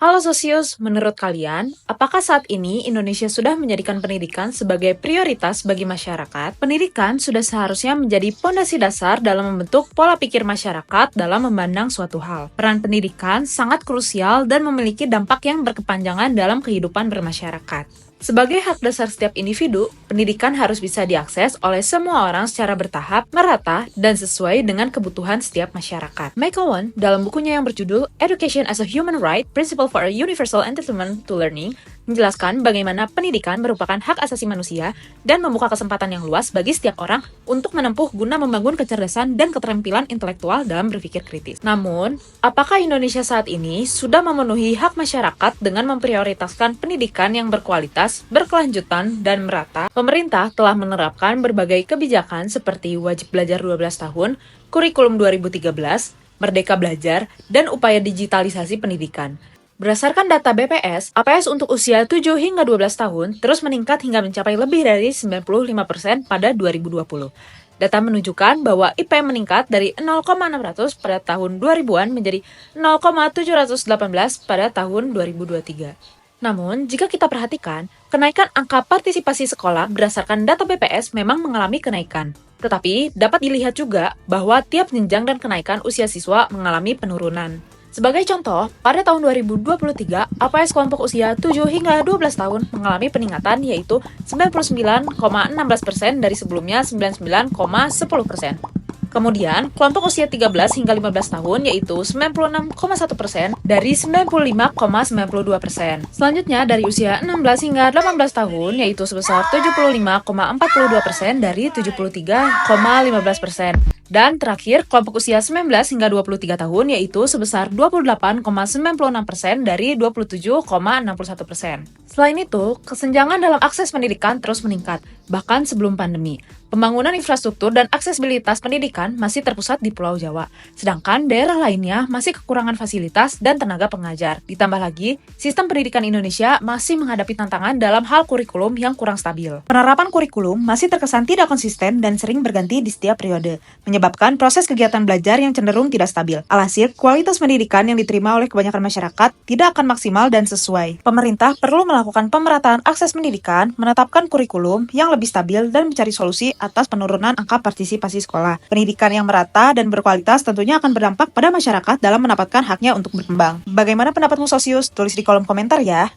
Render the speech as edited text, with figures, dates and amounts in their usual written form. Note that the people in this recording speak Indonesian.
Halo Sosius, menurut kalian, apakah saat ini Indonesia sudah menjadikan pendidikan sebagai prioritas bagi masyarakat? Pendidikan sudah seharusnya menjadi pondasi dasar dalam membentuk pola pikir masyarakat dalam memandang suatu hal. Peran pendidikan sangat krusial dan memiliki dampak yang berkepanjangan dalam kehidupan bermasyarakat. Sebagai hak dasar setiap individu, pendidikan harus bisa diakses oleh semua orang secara bertahap, merata, dan sesuai dengan kebutuhan setiap masyarakat. McGowan, dalam bukunya yang berjudul Education as a Human Right, Principle for a Universal Entitlement to Learning, menjelaskan bagaimana pendidikan merupakan hak asasi manusia dan membuka kesempatan yang luas bagi setiap orang untuk menempuh guna membangun kecerdasan dan keterampilan intelektual dalam berpikir kritis. Namun, apakah Indonesia saat ini sudah memenuhi hak masyarakat dengan memprioritaskan pendidikan yang berkualitas, berkelanjutan, dan merata? Pemerintah telah menerapkan berbagai kebijakan seperti wajib belajar 12 tahun, kurikulum 2013, Merdeka Belajar, dan upaya digitalisasi pendidikan. Berdasarkan data BPS, APS untuk usia 7 hingga 12 tahun terus meningkat hingga mencapai lebih dari 95% pada 2020. Data menunjukkan bahwa IP meningkat dari 0,600 pada tahun 2000-an menjadi 0,718 pada tahun 2023. Namun, jika kita perhatikan, kenaikan angka partisipasi sekolah berdasarkan data BPS memang mengalami kenaikan. Tetapi, dapat dilihat juga bahwa tiap jenjang dan kenaikan usia siswa mengalami penurunan. Sebagai contoh, pada tahun 2023, APS kelompok usia 7 hingga 12 tahun mengalami peningkatan yaitu 99,16% dari sebelumnya 99,10%. Kemudian, kelompok usia 13 hingga 15 tahun yaitu 96,1% dari 95,92%. Selanjutnya, dari usia 16 hingga 18 tahun yaitu sebesar 75,42% dari 73,15%. Dan terakhir, kelompok usia 19 hingga 23 tahun yaitu sebesar 28,96% dari 27,61%. Selain itu, kesenjangan dalam akses pendidikan terus meningkat, bahkan sebelum pandemi. Pembangunan infrastruktur dan aksesibilitas pendidikan masih terpusat di Pulau Jawa, sedangkan daerah lainnya masih kekurangan fasilitas dan tenaga pengajar. Ditambah lagi, sistem pendidikan Indonesia masih menghadapi tantangan dalam hal kurikulum yang kurang stabil. Penerapan kurikulum masih terkesan tidak konsisten dan sering berganti di setiap periode, menyebabkan proses kegiatan belajar yang cenderung tidak stabil. Alhasil, kualitas pendidikan yang diterima oleh kebanyakan masyarakat tidak akan maksimal dan sesuai. Pemerintah perlu melakukan pemerataan akses pendidikan, menetapkan kurikulum yang lebih stabil, dan mencari solusi atas penurunan angka partisipasi sekolah. Pendidikan yang merata dan berkualitas tentunya akan berdampak pada masyarakat dalam mendapatkan haknya untuk berkembang. Bagaimana pendapatmu, Sosius? Tulis di kolom komentar ya!